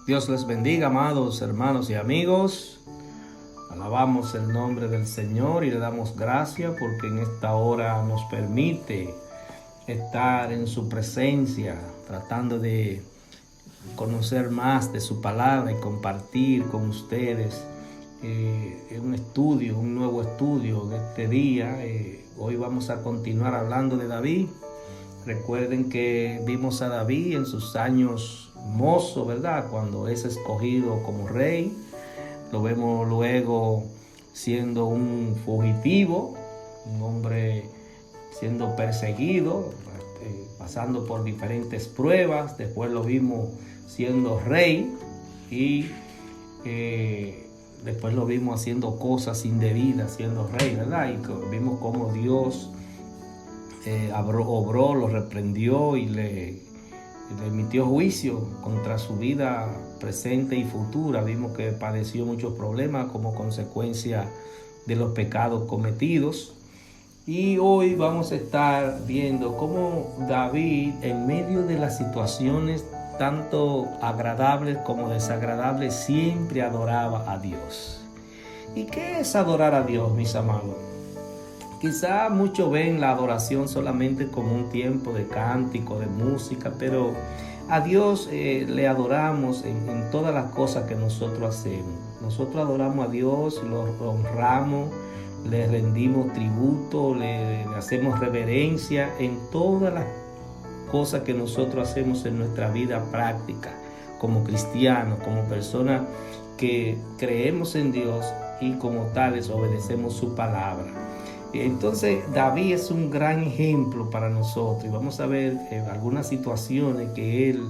Dios les bendiga, amados hermanos y amigos. Alabamos el nombre del Señor y le damos gracias porque en esta hora nos permite estar en su presencia, tratando de conocer más de su palabra y compartir con ustedes un nuevo estudio de este día. Hoy vamos a continuar hablando de David. Recuerden que vimos a David en sus años mozos, ¿verdad? Cuando es escogido como rey. Lo vemos luego siendo un fugitivo, un hombre siendo perseguido, pasando por diferentes pruebas. Después lo vimos siendo rey y después lo vimos haciendo cosas indebidas siendo rey, ¿verdad? Y vimos cómo Dios obró, lo reprendió y le emitió juicio contra su vida presente y futura. Vimos que padeció muchos problemas como consecuencia de los pecados cometidos. Y hoy vamos a estar viendo cómo David, en medio de las situaciones tanto agradables como desagradables, siempre adoraba a Dios. ¿Y qué es adorar a Dios, mis amados? Quizá muchos ven la adoración solamente como un tiempo de cántico, de música, pero a Dios le adoramos en todas las cosas que nosotros hacemos. Nosotros adoramos a Dios, lo honramos, le rendimos tributo, le hacemos reverencia en todas las cosas que nosotros hacemos en nuestra vida práctica, como cristianos, como personas que creemos en Dios y como tales obedecemos su palabra. Entonces David es un gran ejemplo para nosotros y vamos a ver algunas situaciones que él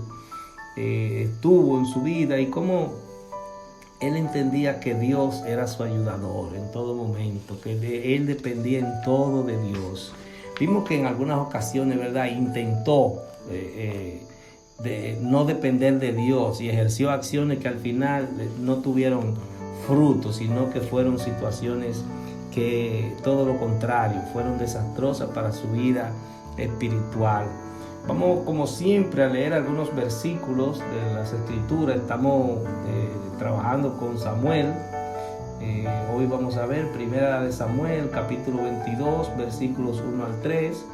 tuvo en su vida y cómo él entendía que Dios era su ayudador en todo momento, que él dependía en todo de Dios. Vimos que en algunas ocasiones, ¿verdad?, intentó de no depender de Dios y ejerció acciones que al final no tuvieron frutos, sino que fueron situaciones que todo lo contrario, fueron desastrosas para su vida espiritual. Vamos, como siempre, a leer algunos versículos de las Escrituras. Estamos trabajando con Samuel. Hoy vamos a ver Primera de Samuel, capítulo 22, versículos 1 al 3.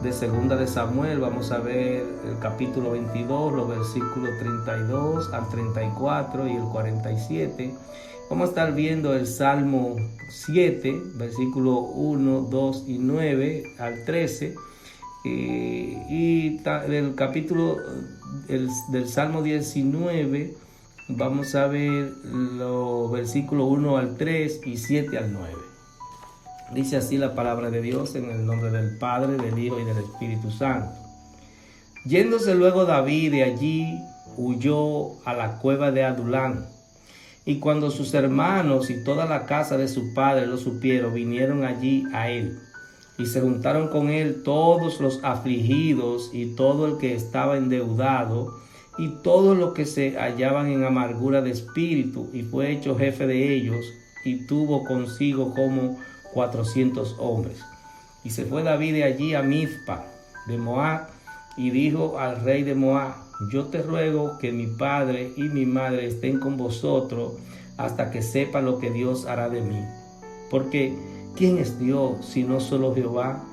De Segunda de Samuel vamos a ver el capítulo 22, los versículos 32 al 34 y el 47. Vamos a estar viendo el Salmo 7, versículo 1, 2 y 9 al 13. Y del capítulo del Salmo 19 vamos a ver los versículos 1 al 3 y 7 al 9. Dice así la palabra de Dios en el nombre del Padre, del Hijo y del Espíritu Santo. Yéndose luego David de allí, huyó a la cueva de Adulán. Y cuando sus hermanos y toda la casa de su padre lo supieron, vinieron allí a él. Y se juntaron con él todos los afligidos y todo el que estaba endeudado y todos los que se hallaban en amargura de espíritu, y fue hecho jefe de ellos, y tuvo consigo como 400 hombres. Y se fue David de allí a Mizpa de Moab, y dijo al rey de Moab: yo te ruego que mi padre y mi madre estén con vosotros hasta que sepa lo que Dios hará de mí. Porque ¿quién es Dios sino solo Jehová?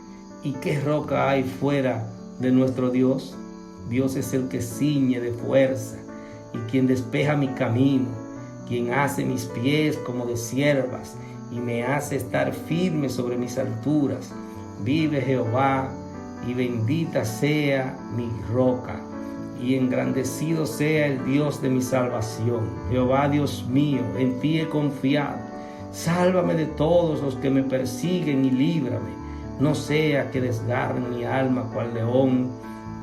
¿Y qué roca hay fuera de nuestro Dios? Dios es el que ciñe de fuerza y quien despeja mi camino, quien hace mis pies como de ciervas y me hace estar firme sobre mis alturas. Vive Jehová, y bendita sea mi roca, y engrandecido sea el Dios de mi salvación. Jehová Dios mío, en ti he confiado. Sálvame de todos los que me persiguen y líbrame. No sea que desgarren mi alma cual león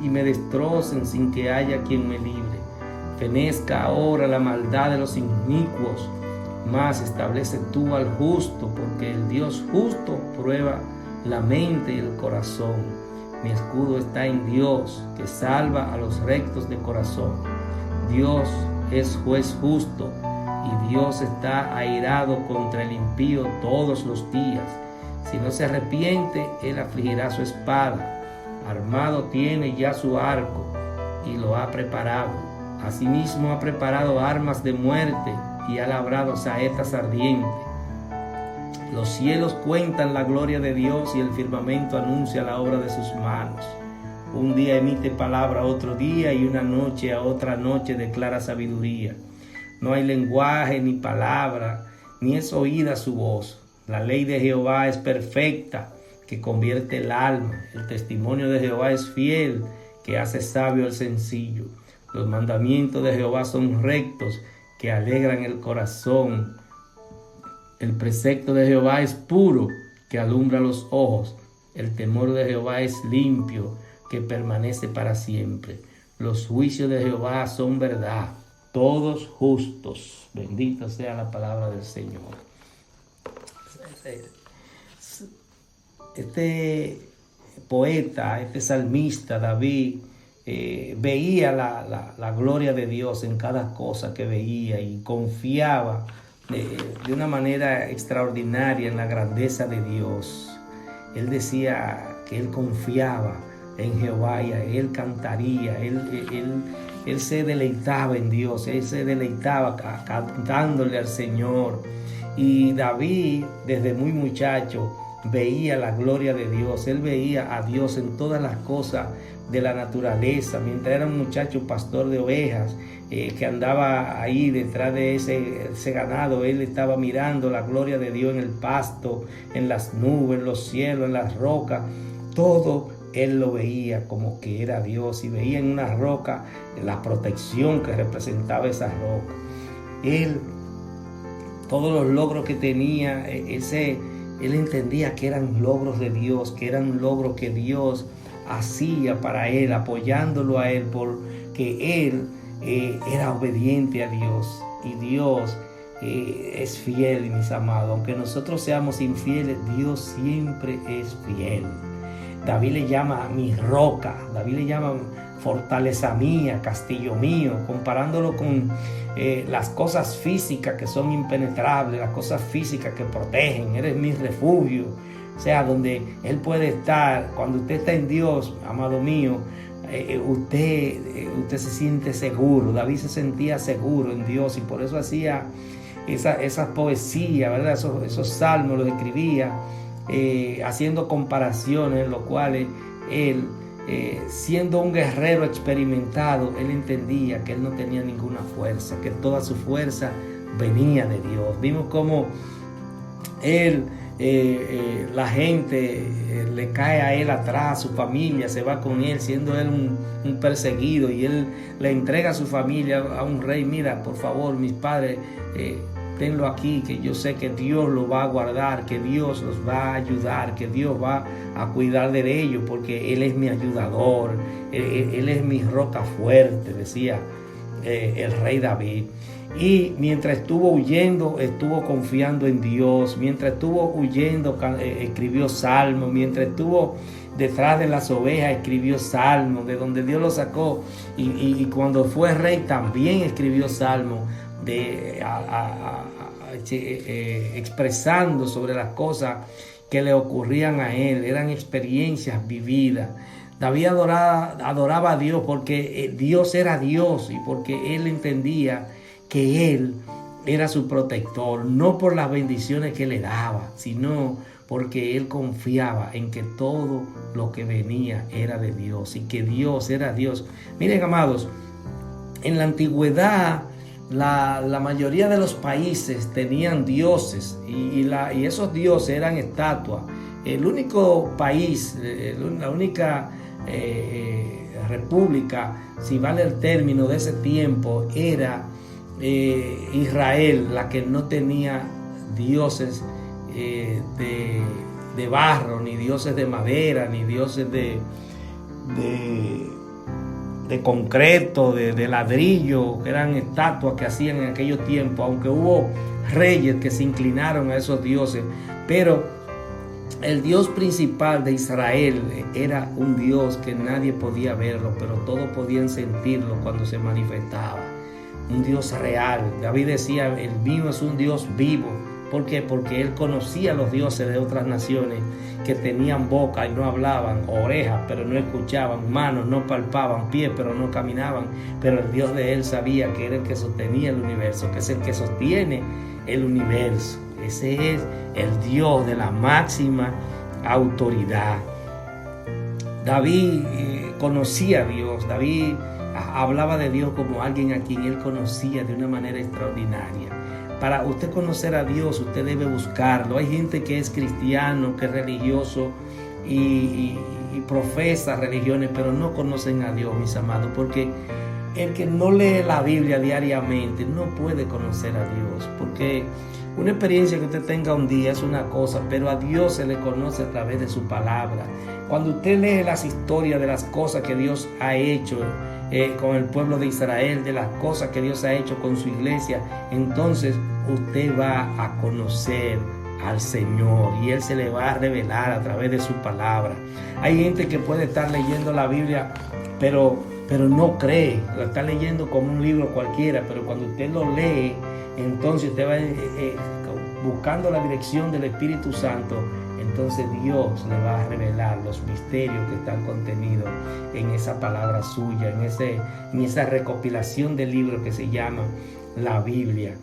y me destrocen sin que haya quien me libre. Fenezca ahora la maldad de los inicuos, mas establece tú al justo, porque el Dios justo prueba la mente y el corazón. Mi escudo está en Dios, que salva a los rectos de corazón. Dios es juez justo, y Dios está airado contra el impío todos los días. Si no se arrepiente, él afligirá su espada. Armado tiene ya su arco, y lo ha preparado. Asimismo ha preparado armas de muerte y ha labrado saetas ardientes. Los cielos cuentan la gloria de Dios y el firmamento anuncia la obra de sus manos. Un día emite palabra a otro día y una noche a otra noche declara sabiduría. No hay lenguaje ni palabra, ni es oída su voz. La ley de Jehová es perfecta, que convierte el alma. El testimonio de Jehová es fiel, que hace sabio al sencillo. Los mandamientos de Jehová son rectos, que alegran el corazón. El precepto de Jehová es puro, que alumbra los ojos. El temor de Jehová es limpio, que permanece para siempre. Los juicios de Jehová son verdad, todos justos. Bendita sea la palabra del Señor. Este poeta, este salmista, David, veía la gloria de Dios en cada cosa que veía y confiaba de una manera extraordinaria en la grandeza de Dios. Él decía que él confiaba en Jehová y a él cantaría, él se deleitaba en Dios, él se deleitaba cantándole al Señor. Y David, desde muy muchacho, veía la gloria de Dios, él veía a Dios en todas las cosas de la naturaleza. Mientras era un muchacho pastor de ovejas, que andaba ahí detrás de ese ganado, él estaba mirando la gloria de Dios en el pasto, en las nubes, en los cielos, en las rocas. Todo él lo veía como que era Dios, y veía en una roca la protección que representaba esa roca. Él, todos los logros que tenía, él entendía que eran logros de Dios, que eran logros que Dios hacía para él, apoyándolo a él, porque él era obediente a Dios, y Dios es fiel, mis amados. Aunque nosotros seamos infieles, Dios siempre es fiel. David le llama mi roca, David le llama fortaleza mía, castillo mío, comparándolo con las cosas físicas que son impenetrables, las cosas físicas que protegen. Eres mi refugio, o sea, donde Él puede estar. Cuando usted está en Dios, amado mío, usted se siente seguro. David se sentía seguro en Dios, y por eso hacía esas poesías, ¿verdad? Esos salmos los escribía, haciendo comparaciones, en los cuales él, siendo un guerrero experimentado, él entendía que él no tenía ninguna fuerza, que toda su fuerza venía de Dios. Vimos cómo él, la gente le cae a él atrás, su familia se va con él, siendo él un perseguido, y él le entrega a su familia a un rey. Mira, por favor, mis padres, tenlo aquí, que yo sé que Dios lo va a guardar, que Dios los va a ayudar, que Dios va a cuidar de ellos, porque Él es mi ayudador, Él es mi roca fuerte, decía el rey David. Y mientras estuvo huyendo, estuvo confiando en Dios. Mientras estuvo huyendo, escribió salmos. Mientras estuvo detrás de las ovejas, escribió salmos, de donde Dios lo sacó. Y cuando fue rey, también escribió salmos, expresando sobre las cosas que le ocurrían a él. Eran experiencias vividas. David adoraba a Dios porque Dios era Dios, y porque él entendía que él era su protector, no por las bendiciones que le daba, sino porque él confiaba en que todo lo que venía era de Dios, y que Dios era Dios. Miren, amados, en la antigüedad la mayoría de los países tenían dioses, y esos dioses eran estatuas. El único país, la única república, si vale el término, de ese tiempo era Israel, la que no tenía dioses de barro, ni dioses de madera, ni dioses de concreto, de ladrillo, que eran estatuas que hacían en aquellos tiempos. Aunque hubo reyes que se inclinaron a esos dioses, pero el Dios principal de Israel era un Dios que nadie podía verlo, pero todos podían sentirlo cuando se manifestaba. Un Dios real. David decía, el mío es un Dios vivo. ¿Por qué? Porque él conocía a los dioses de otras naciones, que tenían boca y no hablaban, orejas pero no escuchaban, manos no palpaban, pies pero no caminaban, pero el Dios de él sabía que era el que sostenía el universo, que es el que sostiene el universo. Ese es el Dios de la máxima autoridad. David conocía a Dios. David hablaba de Dios como alguien a quien él conocía de una manera extraordinaria. Para usted conocer a Dios, usted debe buscarlo. Hay gente que es cristiano, que es religioso y profesa religiones, pero no conocen a Dios, mis amados, porque el que no lee la Biblia diariamente no puede conocer a Dios, porque una experiencia que usted tenga un día es una cosa, pero a Dios se le conoce a través de su palabra. Cuando usted lee las historias de las cosas que Dios ha hecho con el pueblo de Israel, de las cosas que Dios ha hecho con su iglesia, entonces usted va a conocer al Señor y Él se le va a revelar a través de su palabra. Hay gente que puede estar leyendo la Biblia, pero no cree, lo está leyendo como un libro cualquiera, pero cuando usted lo lee, entonces usted va buscando la dirección del Espíritu Santo, entonces Dios le va a revelar los misterios que están contenidos en esa palabra suya, en esa recopilación de libros que se llama la Biblia.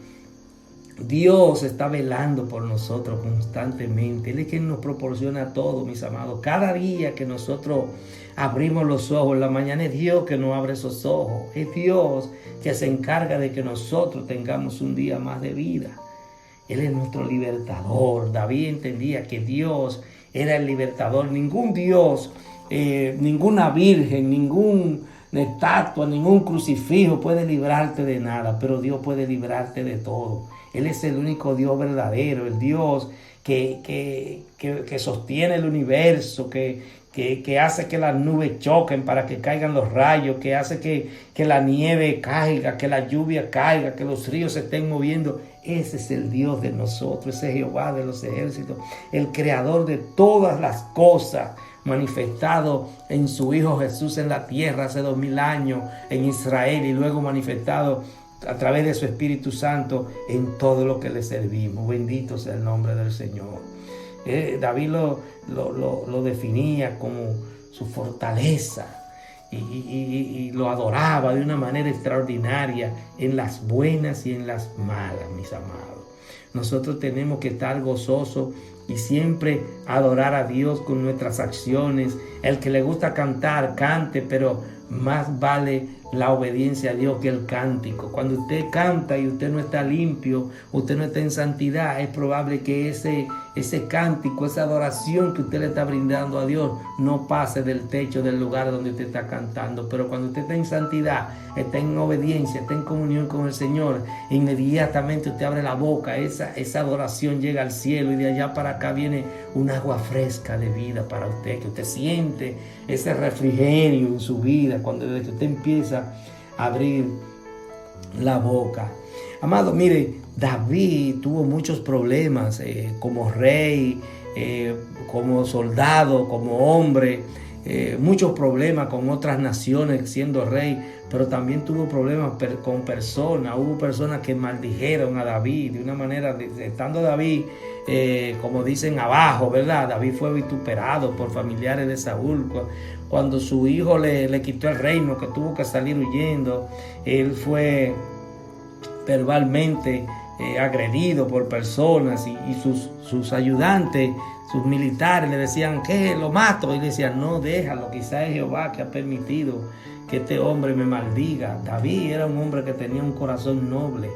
Dios está velando por nosotros constantemente. Él es quien nos proporciona todo, mis amados. Cada día que nosotros abrimos los ojos en la mañana, es Dios que nos abre esos ojos. Es Dios que se encarga de que nosotros tengamos un día más de vida. Él es nuestro libertador. David entendía que Dios era el libertador. Ningún Dios, ninguna virgen, ninguna estatua, ningún crucifijo puede librarte de nada, pero Dios puede librarte de todo. Él es el único Dios verdadero, el Dios que sostiene el universo, que hace que las nubes choquen para que caigan los rayos, que hace que la nieve caiga, que la lluvia caiga, que los ríos se estén moviendo. Ese es el Dios de nosotros, ese Jehová de los ejércitos, el creador de todas las cosas, manifestado en su Hijo Jesús en la tierra hace 2000 años en Israel y luego manifestado a través de su Espíritu Santo en todo lo que le servimos. Bendito sea el nombre del Señor. David lo definía como su fortaleza y lo adoraba de una manera extraordinaria en las buenas y en las malas, mis amados. Nosotros tenemos que estar gozosos y siempre adorar a Dios con nuestras acciones. El que le gusta cantar, cante, pero más vale la obediencia a Dios que el cántico. Cuando usted canta y usted no está limpio, usted no está en santidad, es probable que ese cántico, esa adoración que usted le está brindando a Dios no pase del techo del lugar donde usted está cantando. Pero cuando usted está en santidad, está en obediencia, está en comunión con el Señor, inmediatamente usted abre la boca, esa adoración llega al cielo y de allá para acá viene un agua fresca de vida para usted, que usted siente ese refrigerio en su vida desde que usted empieza a abrir la boca. Amado, mire, David tuvo muchos problemas como rey, como soldado, como hombre, muchos problemas con otras naciones siendo rey, pero también tuvo problemas con personas. Hubo personas que maldijeron a David de una manera, estando David, como dicen, abajo, ¿verdad? David fue vituperado por familiares de Saúl. Cuando su hijo le quitó el reino, que tuvo que salir huyendo, él fue verbalmente agredido por personas y sus ayudantes, sus militares le decían que lo mato, y le decían no, déjalo, quizás es Jehová que ha permitido que este hombre me maldiga. David era un hombre que tenía un corazón noble,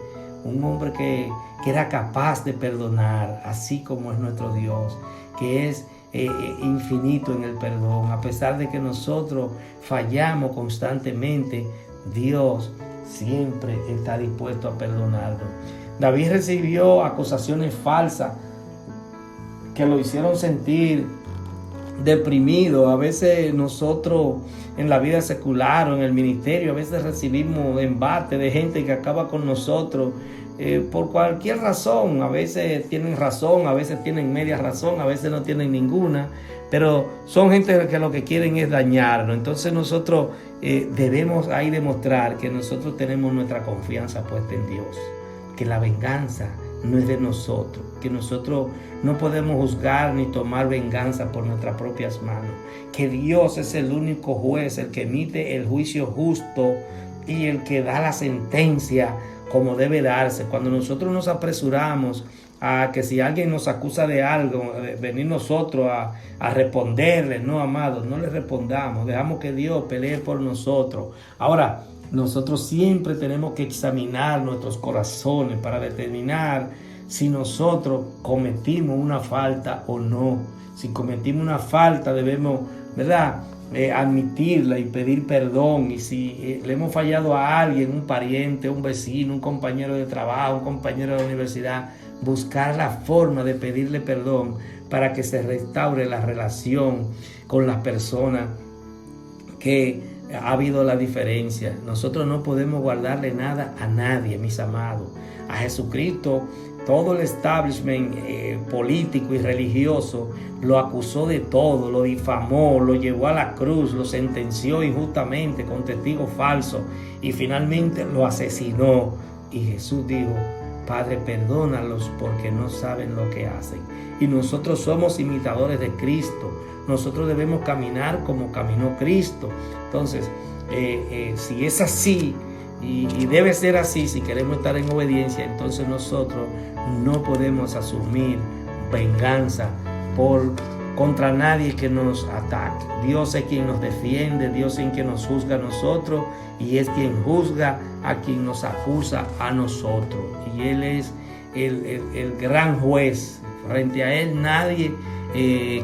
un hombre que era capaz de perdonar, así como es nuestro Dios, que es infinito en el perdón. A pesar de que nosotros fallamos constantemente, Dios siempre está dispuesto a perdonarnos. David recibió acusaciones falsas que lo hicieron sentir deprimido. A veces nosotros en la vida secular o en el ministerio, a veces recibimos embate de gente que acaba con nosotros por cualquier razón. A veces tienen razón, a veces tienen media razón, a veces no tienen ninguna, pero son gente que lo que quieren es dañarnos. Entonces nosotros debemos ahí demostrar que nosotros tenemos nuestra confianza puesta en Dios, que la venganza no es de nosotros, que nosotros no podemos juzgar ni tomar venganza por nuestras propias manos, que Dios es el único juez, el que emite el juicio justo y el que da la sentencia como debe darse. Cuando nosotros nos apresuramos a que si alguien nos acusa de algo, venir nosotros a responderle, no, amados, no le respondamos, dejamos que Dios pelee por nosotros. Ahora, nosotros siempre tenemos que examinar nuestros corazones para determinar si nosotros cometimos una falta o no. Si cometimos una falta debemos, ¿verdad?, admitirla y pedir perdón. Y si le hemos fallado a alguien, un pariente, un vecino, un compañero de trabajo, un compañero de la universidad, buscar la forma de pedirle perdón para que se restaure la relación con las personas que ha habido la diferencia. Nosotros no podemos guardarle nada a nadie, mis amados. A Jesucristo, todo el establishment político y religioso lo acusó de todo, lo difamó, lo llevó a la cruz, lo sentenció injustamente con testigos falsos y finalmente lo asesinó. Y Jesús dijo: Padre, perdónalos porque no saben lo que hacen. Y nosotros somos imitadores de Cristo. Nosotros debemos caminar como caminó Cristo. Entonces, si es así, y debe ser así, si queremos estar en obediencia, entonces nosotros no podemos asumir venganza contra nadie que nos ataque. Dios es quien nos defiende, Dios es quien nos juzga a nosotros, y es quien juzga a quien nos acusa a nosotros. Y Él es el gran juez. Frente a Él nadie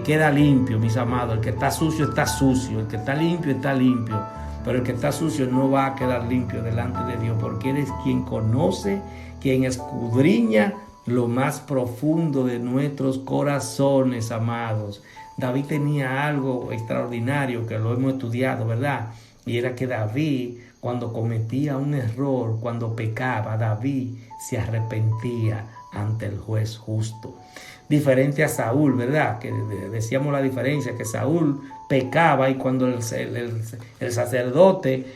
queda limpio, mis amados. El que está sucio, el que está limpio, pero el que está sucio no va a quedar limpio delante de Dios, porque Él es quien conoce, quien escudriña lo más profundo de nuestros corazones, amados. David tenía algo extraordinario que lo hemos estudiado, ¿verdad? Y era que David, cuando cometía un error, cuando pecaba, David se arrepentía ante el juez justo. Diferente a Saúl, ¿verdad? Que decíamos la diferencia, que Saúl pecaba, y cuando el sacerdote,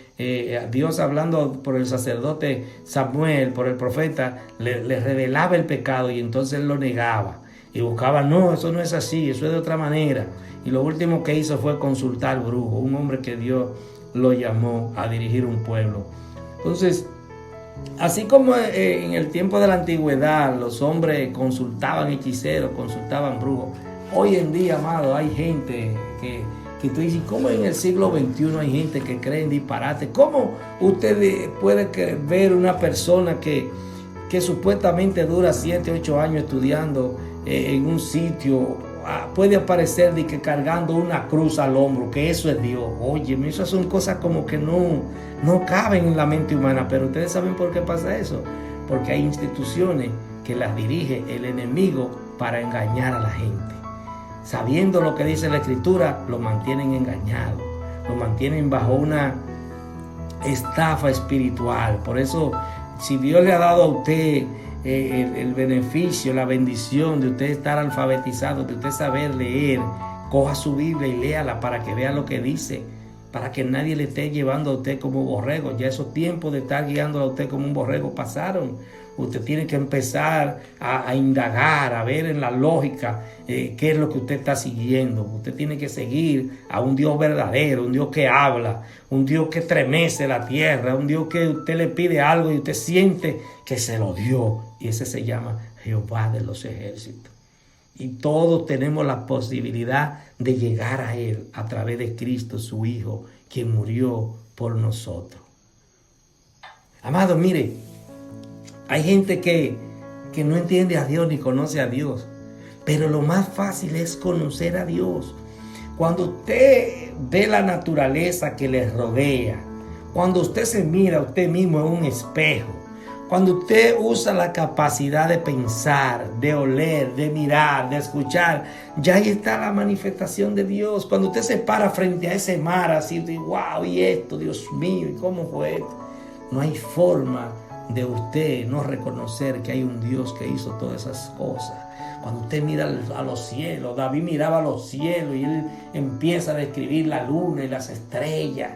Dios hablando por el sacerdote Samuel, por el profeta, le revelaba el pecado, y entonces él lo negaba y buscaba: no, eso no es así, eso es de otra manera. Y lo último que hizo fue consultar al brujo, un hombre que Dios lo llamó a dirigir un pueblo. Entonces, así como en el tiempo de la antigüedad los hombres consultaban hechiceros, consultaban brujos, hoy en día, amado, hay gente que tú dices: ¿cómo en el siglo XXI hay gente que cree en disparate? ¿Cómo usted puede ver una persona que supuestamente dura 7, 8 años estudiando en un sitio, puede aparecer de que cargando una cruz al hombro, que eso es Dios? Oye, esas son cosas como que no caben en la mente humana. Pero ustedes saben por qué pasa eso, porque hay instituciones que las dirige el enemigo para engañar a la gente. Sabiendo lo que dice la Escritura, lo mantienen engañado, lo mantienen bajo una estafa espiritual. Por eso, si Dios le ha dado a usted el beneficio, la bendición de usted estar alfabetizado, de usted saber leer, coja su Biblia y léala para que vea lo que dice, para que nadie le esté llevando a usted como borrego. Ya esos tiempos de estar guiándolo a usted como un borrego pasaron. Usted tiene que empezar a indagar, a ver en la lógica qué es lo que usted está siguiendo. Usted tiene que seguir a un Dios verdadero, un Dios que habla, un Dios que estremece la tierra, un Dios que usted le pide algo y usted siente que se lo dio. Y ese se llama Jehová de los ejércitos. Y todos tenemos la posibilidad de llegar a Él a través de Cristo, su Hijo, quien murió por nosotros. Amado, mire, hay gente que no entiende a Dios ni conoce a Dios, pero lo más fácil es conocer a Dios. Cuando usted ve la naturaleza que le rodea, cuando usted se mira a usted mismo en un espejo, cuando usted usa la capacidad de pensar, de oler, de mirar, de escuchar, ya ahí está la manifestación de Dios. Cuando usted se para frente a ese mar así, wow, y esto, Dios mío, ¿y cómo fue esto? No hay forma de usted no reconocer que hay un Dios que hizo todas esas cosas. Cuando usted mira a los cielos, David miraba a los cielos y él empieza a describir la luna y las estrellas.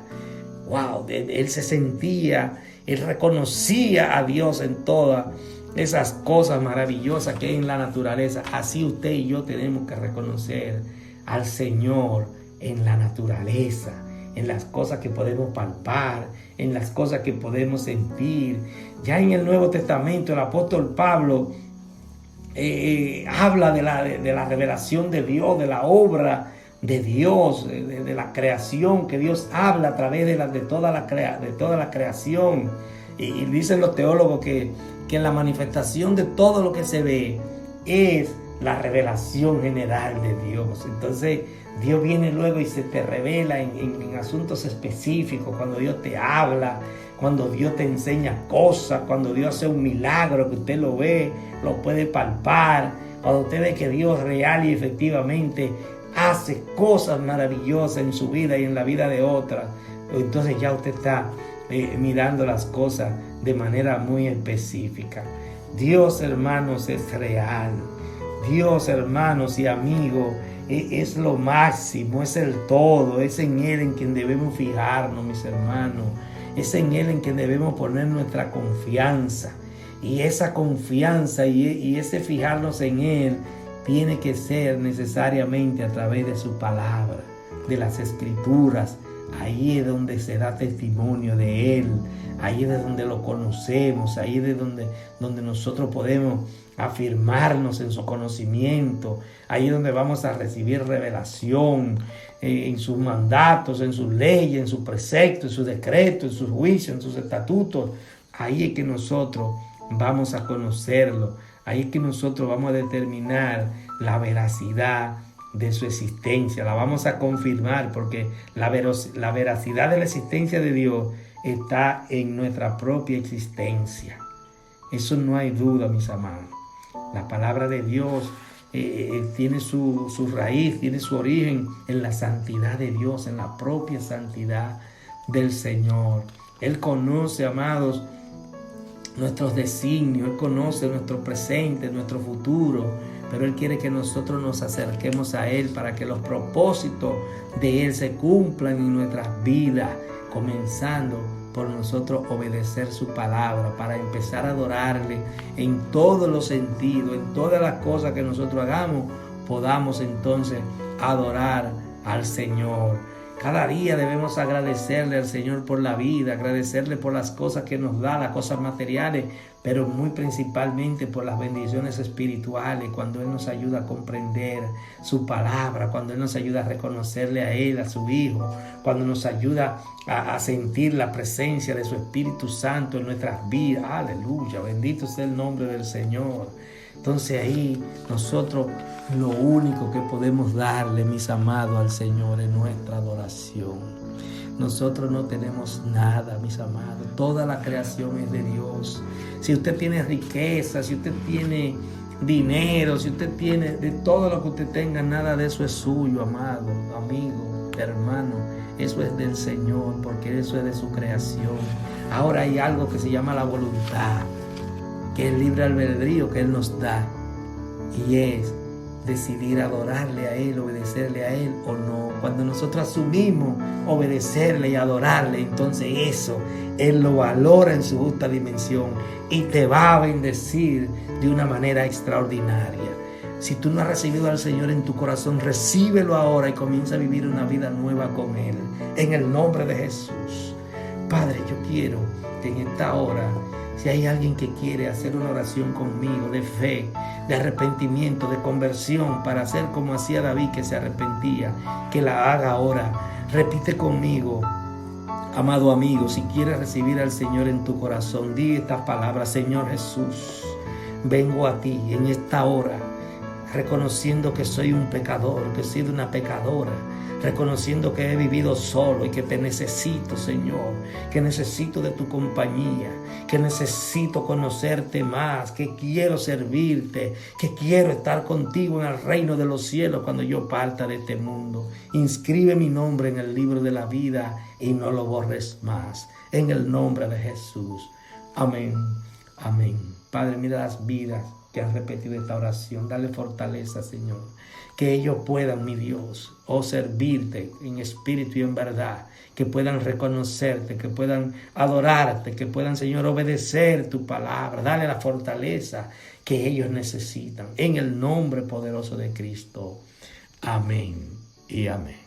Wow, él se sentía, él reconocía a Dios en toda esas cosas maravillosas que hay en la naturaleza. Así usted y yo tenemos que reconocer al Señor en la naturaleza, en las cosas que podemos palpar, en las cosas que podemos sentir. Ya en el Nuevo Testamento el apóstol Pablo habla de la revelación de Dios, de la obra de Dios, de la creación, que Dios habla a través de toda la creación. Y dicen los teólogos que la manifestación de todo lo que se ve es la revelación general de Dios. Entonces Dios viene luego y se te revela en asuntos específicos, cuando Dios te habla, cuando Dios te enseña cosas, cuando Dios hace un milagro que usted lo ve, lo puede palpar, cuando usted ve que Dios real y efectivamente hace cosas maravillosas en su vida y en la vida de otras. Entonces ya usted está mirando las cosas de manera muy específica. Dios, hermanos, es real. Dios, hermanos y amigos, es lo máximo, es el todo. Es en Él en quien debemos fijarnos, mis hermanos. Es en Él en quien debemos poner nuestra confianza. Y esa confianza y ese fijarnos en Él tiene que ser necesariamente a través de su palabra, de las Escrituras. Ahí es donde se da testimonio de Él, ahí es donde lo conocemos, ahí es donde nosotros podemos afirmarnos en su conocimiento, ahí es donde vamos a recibir revelación en sus mandatos, en sus leyes, en sus preceptos, en sus decretos, en sus juicios, en sus estatutos. Ahí es que nosotros vamos a conocerlo, ahí es que nosotros vamos a determinar la veracidad de su existencia, la vamos a confirmar, porque la veracidad de la existencia de Dios está en nuestra propia existencia. Eso no hay duda, mis amados. La palabra de Dios tiene su raíz, tiene su origen en la santidad de Dios, en la propia santidad del Señor. Él conoce, amados, nuestros designios, Él conoce nuestro presente, nuestro futuro, pero Él quiere que nosotros nos acerquemos a Él para que los propósitos de Él se cumplan en nuestras vidas, comenzando por nosotros obedecer su palabra, para empezar a adorarle en todos los sentidos, en todas las cosas que nosotros hagamos, podamos entonces adorar al Señor. Cada día debemos agradecerle al Señor por la vida, agradecerle por las cosas que nos da, las cosas materiales, pero muy principalmente por las bendiciones espirituales, cuando Él nos ayuda a comprender su palabra, cuando Él nos ayuda a reconocerle a Él, a su Hijo, cuando nos ayuda a sentir la presencia de su Espíritu Santo en nuestras vidas. Aleluya, bendito sea el nombre del Señor. Entonces ahí nosotros lo único que podemos darle, mis amados, al Señor es nuestra adoración. Nosotros no tenemos nada, mis amados. Toda la creación es de Dios. Si usted tiene riqueza, si usted tiene dinero, si usted tiene de todo lo que usted tenga, nada de eso es suyo, amado, amigo, hermano. Eso es del Señor, porque eso es de su creación. Ahora hay algo que se llama la voluntad, que es libre albedrío que Él nos da, y es decidir adorarle a Él, obedecerle a Él o no. Cuando nosotros asumimos obedecerle y adorarle, entonces eso Él lo valora en su justa dimensión y te va a bendecir de una manera extraordinaria. Si tú no has recibido al Señor en tu corazón, recíbelo ahora y comienza a vivir una vida nueva con Él, en el nombre de Jesús. Padre, yo quiero que en esta hora, si hay alguien que quiere hacer una oración conmigo de fe, de arrepentimiento, de conversión, para hacer como hacía David, que se arrepentía, que la haga ahora. Repite conmigo, amado amigo, si quieres recibir al Señor en tu corazón, di estas palabras: Señor Jesús, vengo a ti en esta hora, reconociendo que soy un pecador, que soy una pecadora, reconociendo que he vivido solo y que te necesito, Señor, que necesito de tu compañía, que necesito conocerte más, que quiero servirte, que quiero estar contigo en el reino de los cielos cuando yo parta de este mundo. Inscribe mi nombre en el libro de la vida y no lo borres más. En el nombre de Jesús. Amén. Amén. Padre, mira las vidas que han repetido esta oración. Dale fortaleza, Señor. Que ellos puedan, mi Dios, servirte en espíritu y en verdad. Que puedan reconocerte, que puedan adorarte, que puedan, Señor, obedecer tu palabra. Dale la fortaleza que ellos necesitan. En el nombre poderoso de Cristo. Amén y amén.